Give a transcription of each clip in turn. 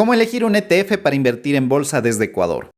¿Cómo elegir un ETF para invertir en bolsa desde Ecuador?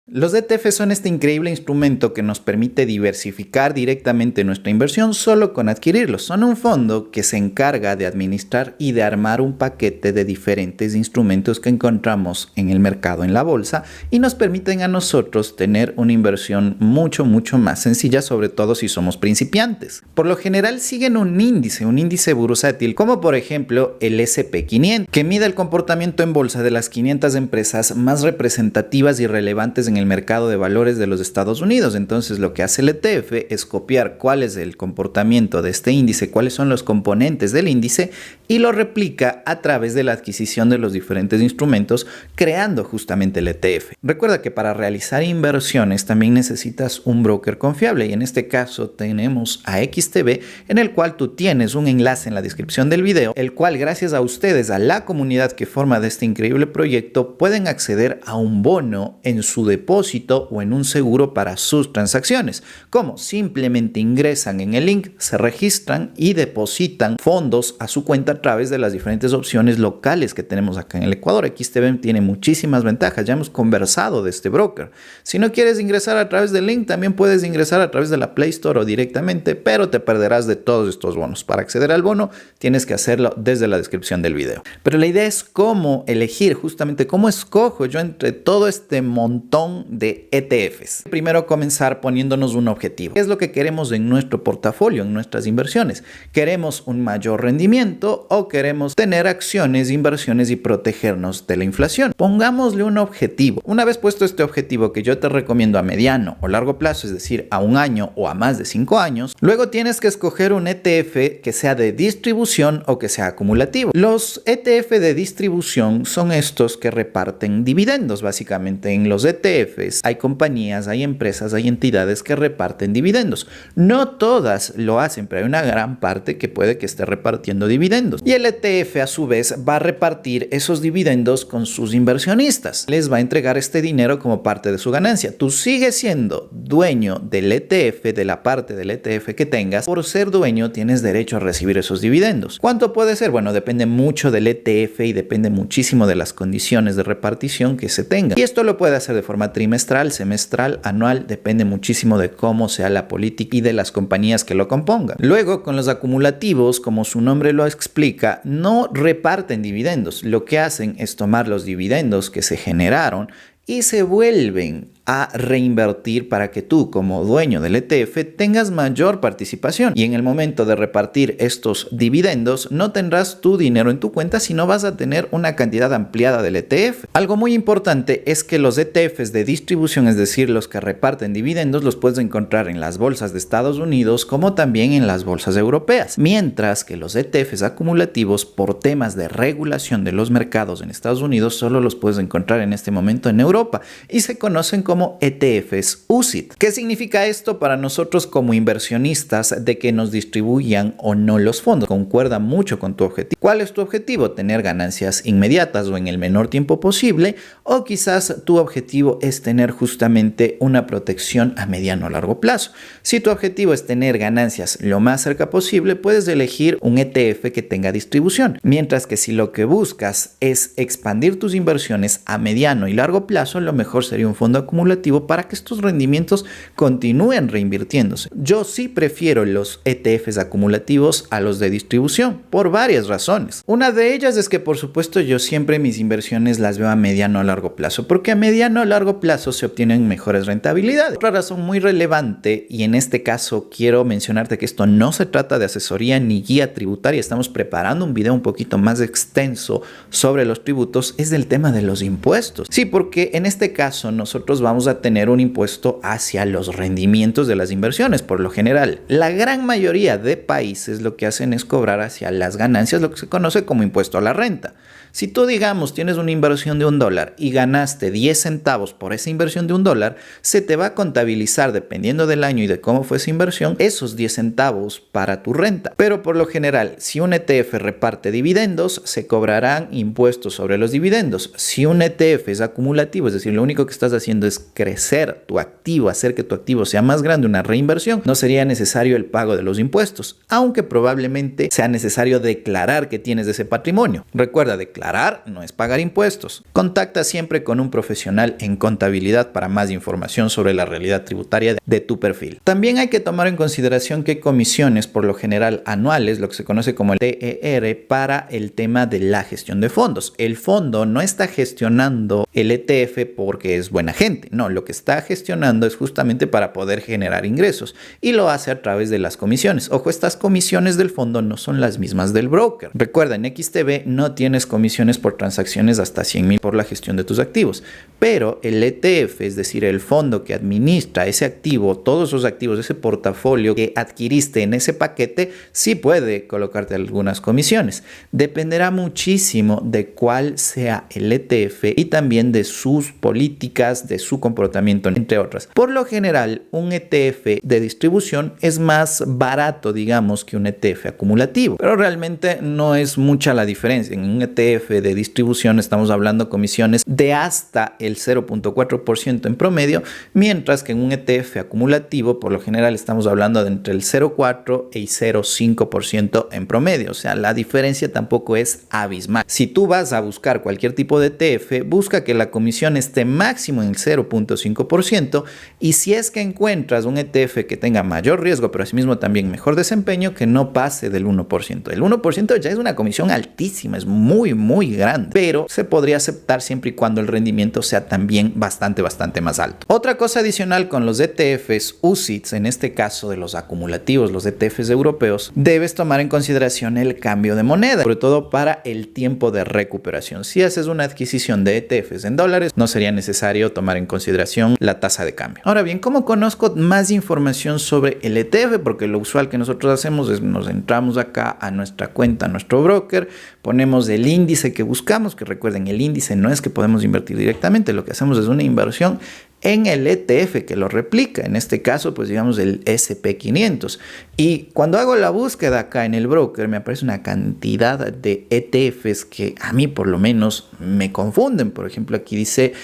Los ETF son este increíble instrumento que nos permite diversificar directamente nuestra inversión solo con adquirirlos. Son un fondo que se encarga de administrar y de armar un paquete de diferentes instrumentos que encontramos en el mercado, en la bolsa, y nos permiten a nosotros tener una inversión mucho más sencilla, sobre todo si somos principiantes. Por lo general siguen un índice bursátil, como por ejemplo el SP500, que mide el comportamiento en bolsa de las 500 empresas más representativas y relevantes en el mercado de valores de los Estados Unidos. Entonces lo que hace el ETF es copiar cuál es el comportamiento de este índice, cuáles son los componentes del índice, y lo replica a través de la adquisición de los diferentes instrumentos, creando justamente el ETF. Recuerda que para realizar inversiones también necesitas un broker confiable, y en este caso tenemos a XTB, en el cual tú tienes un enlace en la descripción del video, el cual gracias a ustedes, a la comunidad que forma de este increíble proyecto, pueden acceder a un bono en su depósito o en un seguro para sus transacciones. ¿Cómo? Simplemente ingresan en el link, se registran y depositan fondos a su cuenta a través de las diferentes opciones locales que tenemos acá en el Ecuador. XTB tiene muchísimas ventajas, ya hemos conversado de este broker. Si no quieres ingresar a través del link, también puedes ingresar a través de la Play Store o directamente, pero te perderás de todos estos bonos. Para acceder al bono tienes que hacerlo desde la descripción del video. Pero la idea es cómo elegir, justamente cómo escojo yo entre todo este montón de ETFs. Primero comenzar poniéndonos un objetivo. ¿Qué es lo que queremos en nuestro portafolio, en nuestras inversiones? ¿Queremos un mayor rendimiento o queremos tener acciones, inversiones y protegernos de la inflación? Pongámosle un objetivo. Una vez puesto este objetivo, que yo te recomiendo a mediano o largo plazo, es decir, a un año o a más de 5 años, luego tienes que escoger un ETF que sea de distribución o que sea acumulativo. Los ETF de distribución son estos que reparten dividendos. Básicamente en los ETFs hay compañías, hay empresas, hay entidades que reparten dividendos. No todas lo hacen, pero hay una gran parte que puede que esté repartiendo dividendos. Y el ETF a su vez va a repartir esos dividendos con sus inversionistas. Les va a entregar este dinero como parte de su ganancia. Tú sigues siendo dueño del ETF, de la parte del ETF que tengas. Por ser dueño tienes derecho a recibir esos dividendos. ¿Cuánto puede ser? Bueno, depende mucho del ETF y depende muchísimo de las condiciones de repartición que se tenga. Y esto lo puede hacer de forma trimestral, semestral, anual, depende muchísimo de cómo sea la política y de las compañías que lo compongan. Luego, con los acumulativos, como su nombre lo explica, no reparten dividendos. Lo que hacen es tomar los dividendos que se generaron y se vuelven a reinvertir para que tú, como dueño del ETF, tengas mayor participación. Y en el momento de repartir estos dividendos, no tendrás tu dinero en tu cuenta, sino vas a tener una cantidad ampliada del ETF. Algo muy importante es que los ETFs de distribución, es decir, los que reparten dividendos, los puedes encontrar en las bolsas de Estados Unidos como también en las bolsas europeas. Mientras que los ETFs acumulativos, por temas de regulación de los mercados en Estados Unidos, solo los puedes encontrar en este momento en Europa y se conocen como ETFs UCITS. ¿Qué significa esto para nosotros como inversionistas de que nos distribuyan o no los fondos? Concuerda mucho con tu objetivo. ¿Cuál es tu objetivo? ¿Tener ganancias inmediatas o en el menor tiempo posible? O quizás tu objetivo es tener justamente una protección a mediano o largo plazo. Si tu objetivo es tener ganancias lo más cerca posible, puedes elegir un ETF que tenga distribución. Mientras que si lo que buscas es expandir tus inversiones a mediano y largo plazo, lo mejor sería un fondo acumulativo para que estos rendimientos continúen reinvirtiéndose. Yo sí prefiero los ETFs acumulativos a los de distribución por varias razones. Una de ellas es que, por supuesto, yo siempre mis inversiones las veo a mediano o largo plazo, porque a mediano o largo plazo se obtienen mejores rentabilidades. Otra razón muy relevante, y en este caso quiero mencionarte que esto no se trata de asesoría ni guía tributaria, estamos preparando un video un poquito más extenso sobre los tributos, es del tema de los impuestos. Sí, porque en este caso nosotros vamos a tener un impuesto hacia los rendimientos de las inversiones. Por lo general, la gran mayoría de países lo que hacen es cobrar hacia las ganancias, lo que se conoce como impuesto a la renta. Si tú, digamos, tienes una inversión de $1 y ganaste 10 centavos por esa inversión de $1, se te va a contabilizar, dependiendo del año y de cómo fue esa inversión, esos 10 centavos para tu renta. Pero por lo general, si un ETF reparte dividendos, se cobrarán impuestos sobre los dividendos. Si un ETF es acumulativo, es decir, lo único que estás haciendo es quieras crecer tu activo, hacer que tu activo sea más grande, una reinversión, no sería necesario el pago de los impuestos, aunque probablemente sea necesario declarar que tienes ese patrimonio. Recuerda, declarar no es pagar impuestos. Contacta siempre con un profesional en contabilidad para más información sobre la realidad tributaria de tu perfil. También hay que tomar en consideración que hay comisiones, por lo general anuales, lo que se conoce como el TER, para el tema de la gestión de fondos. El fondo no está gestionando el ETF porque es buena gente, no, lo que está gestionando es justamente para poder generar ingresos y lo hace a través de las comisiones. Ojo, estas comisiones del fondo no son las mismas del broker. Recuerda, en XTB no tienes comisiones por transacciones hasta 100,000 por la gestión de tus activos, pero el ETF, es decir, el fondo que administra ese activo, todos esos activos, ese portafolio que adquiriste en ese paquete, sí puede colocarte algunas comisiones. Dependerá muchísimo de cuál sea el ETF y también de sus políticas, de su comportamiento, entre otras. Por lo general, un ETF de distribución es más barato, digamos, que un ETF acumulativo, pero realmente no es mucha la diferencia. En un ETF de distribución estamos hablando de comisiones de hasta el 0.4% en promedio, mientras que en un ETF acumulativo por lo general estamos hablando de entre el 0.4 y 0.5% en promedio. O sea, la diferencia tampoco es abismal. Si tú vas a buscar cualquier tipo de ETF, busca que la comisión esté máximo en el 0.5%, y si es que encuentras un ETF que tenga mayor riesgo pero asimismo también mejor desempeño, que no pase del 1%. El 1% ya es una comisión altísima, es muy grande, pero se podría aceptar siempre y cuando el rendimiento sea también bastante más alto. Otra cosa adicional con los ETFs UCITS, en este caso de los acumulativos, los ETFs europeos, debes tomar en consideración el cambio de moneda, sobre todo para el tiempo de recuperación. Si haces una adquisición de ETFs en dólares, no sería necesario tomar en consideración la tasa de cambio. Ahora bien, ¿cómo conozco más información sobre el ETF? Porque lo usual que nosotros hacemos es nos entramos acá a nuestra cuenta, a nuestro broker, ponemos el índice que buscamos, que recuerden, el índice no es que podemos invertir directamente, lo que hacemos es una inversión en el ETF que lo replica, en este caso pues digamos el SP500, y cuando hago la búsqueda acá en el broker me aparece una cantidad de ETFs que a mí por lo menos me confunden. Por ejemplo, aquí dice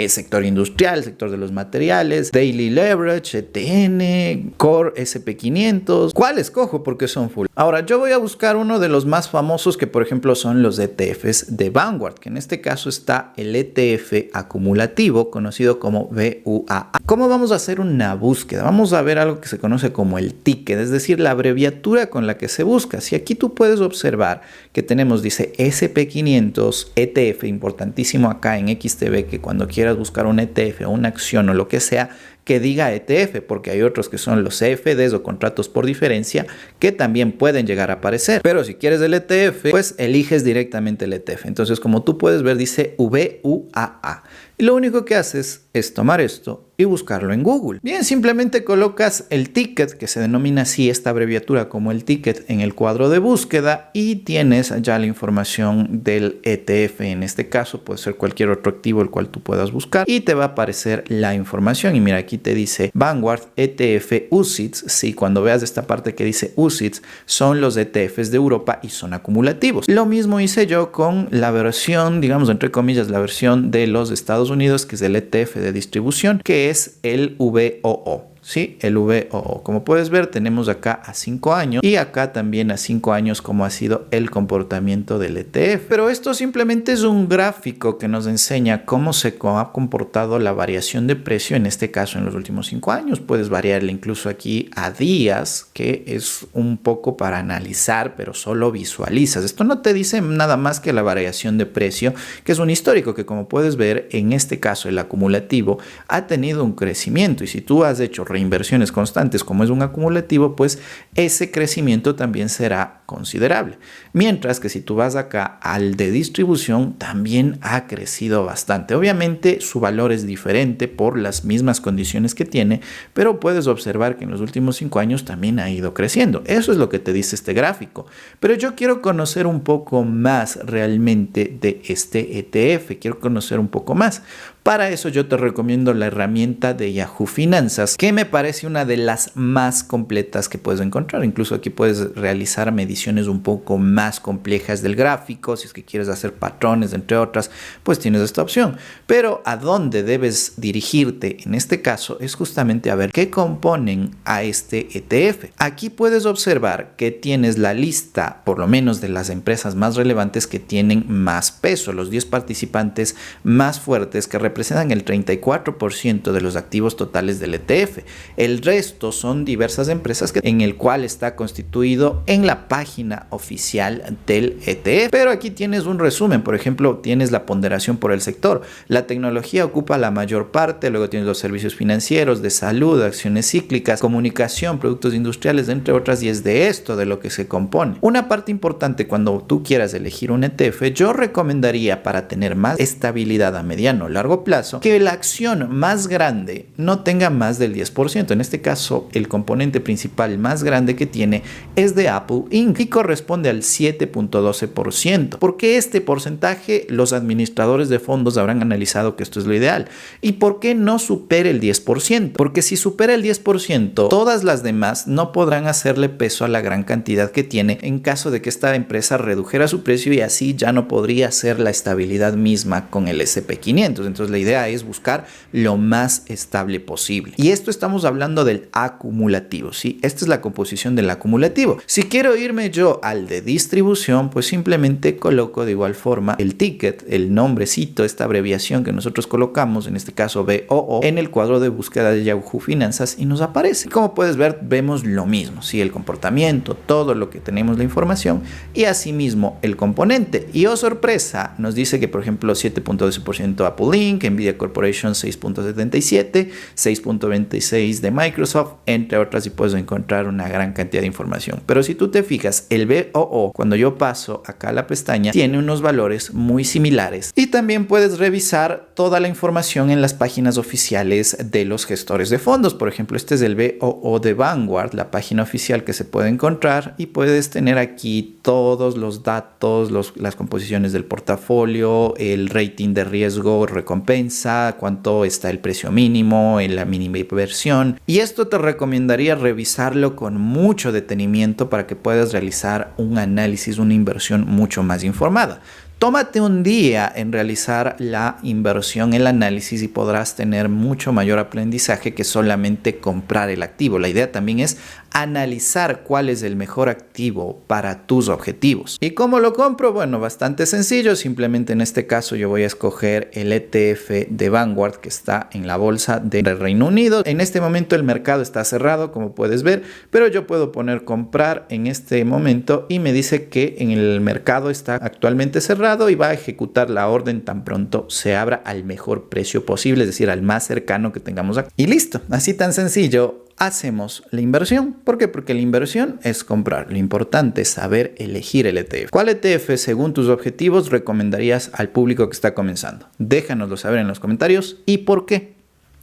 sector industrial, sector de los materiales, Daily Leverage, ETN, Core SP500. ¿Cuál escojo? Porque son full. Ahora yo voy a buscar uno de los más famosos, que por ejemplo son los ETFs de Vanguard, que en este caso está el ETF acumulativo conocido como VUAA. ¿Cómo vamos a hacer una búsqueda? Vamos a ver algo que se conoce como el ticket, es decir, la abreviatura con la que se busca. Si aquí tú puedes observar que tenemos, dice SP500 ETF, importantísimo acá en XTB, que cuando quieras buscar un ETF o una acción o lo que sea, que diga ETF, porque hay otros que son los CFDs o contratos por diferencia que también pueden llegar a aparecer. Pero si quieres el ETF, pues eliges directamente el ETF. Entonces, como tú puedes ver, dice VUAA. Y lo único que haces es tomar esto y buscarlo en Google. Bien, simplemente colocas el ticket, que se denomina así esta abreviatura como el ticket, en el cuadro de búsqueda y tienes ya la información del ETF. En este caso puede ser cualquier otro activo el cual tú puedas buscar y te va a aparecer la información. Y mira, aquí te dice Vanguard ETF UCITS. Sí, cuando veas esta parte que dice UCITS, son los ETFs de Europa y son acumulativos. Lo mismo hice yo con la versión, digamos entre comillas, la versión de los Estados Unidos, que es el ETF de distribución, que es el VOO. Sí, el VOO. Como puedes ver, tenemos acá a 5 años y acá también a 5 años como ha sido el comportamiento del ETF. Pero esto simplemente es un gráfico que nos enseña cómo se ha comportado la variación de precio, en este caso en los últimos 5 años. Puedes variarle incluso aquí a días, que es un poco para analizar, pero solo visualizas. Esto no te dice nada más que la variación de precio, que es un histórico que, como puedes ver, en este caso el acumulativo ha tenido un crecimiento, y si tú has hecho inversiones constantes como es un acumulativo, pues ese crecimiento también será considerable. Mientras que si tú vas acá al de distribución, también ha crecido bastante. Obviamente su valor es diferente por las mismas condiciones que tiene, pero puedes observar que en los últimos 5 años también ha ido creciendo. Eso es lo que te dice este gráfico. Pero yo quiero conocer un poco más realmente de este ETF, quiero conocer un poco más. Para eso yo te recomiendo la herramienta de Yahoo Finanzas, que me parece una de las más completas que puedes encontrar. Incluso aquí puedes realizar mediciones un poco más complejas del gráfico. Si es que quieres hacer patrones, entre otras, pues tienes esta opción. Pero a dónde debes dirigirte en este caso es justamente a ver qué componen a este ETF. Aquí puedes observar que tienes la lista, por lo menos de las empresas más relevantes que tienen más peso, los 10 participantes más fuertes que representan el 34% de los activos totales del ETF. El resto son diversas empresas en el cual está constituido en la página oficial del ETF. Pero aquí tienes un resumen, por ejemplo, tienes la ponderación por el sector. La tecnología ocupa la mayor parte, luego tienes los servicios financieros, de salud, acciones cíclicas, comunicación, productos industriales, entre otras, y es de esto de lo que se compone. Una parte importante cuando tú quieras elegir un ETF, yo recomendaría, para tener más estabilidad a mediano o largo plazo, que la acción más grande no tenga más del 10%. En este caso, el componente principal más grande que tiene es de Apple Inc. y corresponde al 7.12%. ¿Por qué este porcentaje? Los administradores de fondos habrán analizado que esto es lo ideal. ¿Y por qué no supere el 10%? Porque si supera el 10%, todas las demás no podrán hacerle peso a la gran cantidad que tiene en caso de que esta empresa redujera su precio, y así ya no podría ser la estabilidad misma con el S&P 500. Entonces la idea es buscar lo más estable posible. Y esto estamos hablando del acumulativo, ¿sí? Esta es la composición del acumulativo. Si quiero irme yo al de distribución, pues simplemente coloco de igual forma el ticket, el nombrecito, esta abreviación que nosotros colocamos, en este caso BOO, en el cuadro de búsqueda de Yahoo Finanzas y nos aparece. Como puedes ver, vemos lo mismo, ¿sí? El comportamiento, todo lo que tenemos la información y asimismo el componente. Y oh sorpresa, nos dice que por ejemplo 7.12% Apple Inc., Nvidia Corporation 6.77, 6.26 de Microsoft, entre otras, y puedes encontrar una gran cantidad de información. Pero si tú te fijas, el BOO, cuando yo paso acá a la pestaña, tiene unos valores muy similares. Y también puedes revisar toda la información en las páginas oficiales de los gestores de fondos. Por ejemplo, este es el BOO de Vanguard, la página oficial que se puede encontrar, y puedes tener aquí todos los datos, las composiciones del portafolio, el rating de riesgo, recompensa, cuánto está el precio mínimo, en la mínima inversión. Y esto te recomendaría revisarlo con mucho detenimiento para que puedas realizar un análisis, una inversión mucho más informada. Tómate un día en realizar la inversión, el análisis, y podrás tener mucho mayor aprendizaje que solamente comprar el activo. La idea también es analizar cuál es el mejor activo para tus objetivos. ¿Y cómo lo compro? Bueno, bastante sencillo. Simplemente en este caso yo voy a escoger el ETF de Vanguard que está en la bolsa del Reino Unido. En este momento el mercado está cerrado, como puedes ver, pero yo puedo poner comprar en este momento y me dice que en el mercado está actualmente cerrado y va a ejecutar la orden tan pronto se abra al mejor precio posible, es decir, al más cercano que tengamos aquí. Y listo, así tan sencillo hacemos la inversión. ¿Por qué? Porque la inversión es comprar. Lo importante es saber elegir el ETF. ¿Cuál ETF, según tus objetivos, recomendarías al público que está comenzando? Déjanoslo saber en los comentarios y por qué.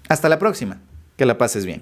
Hasta la próxima. Que la pases bien.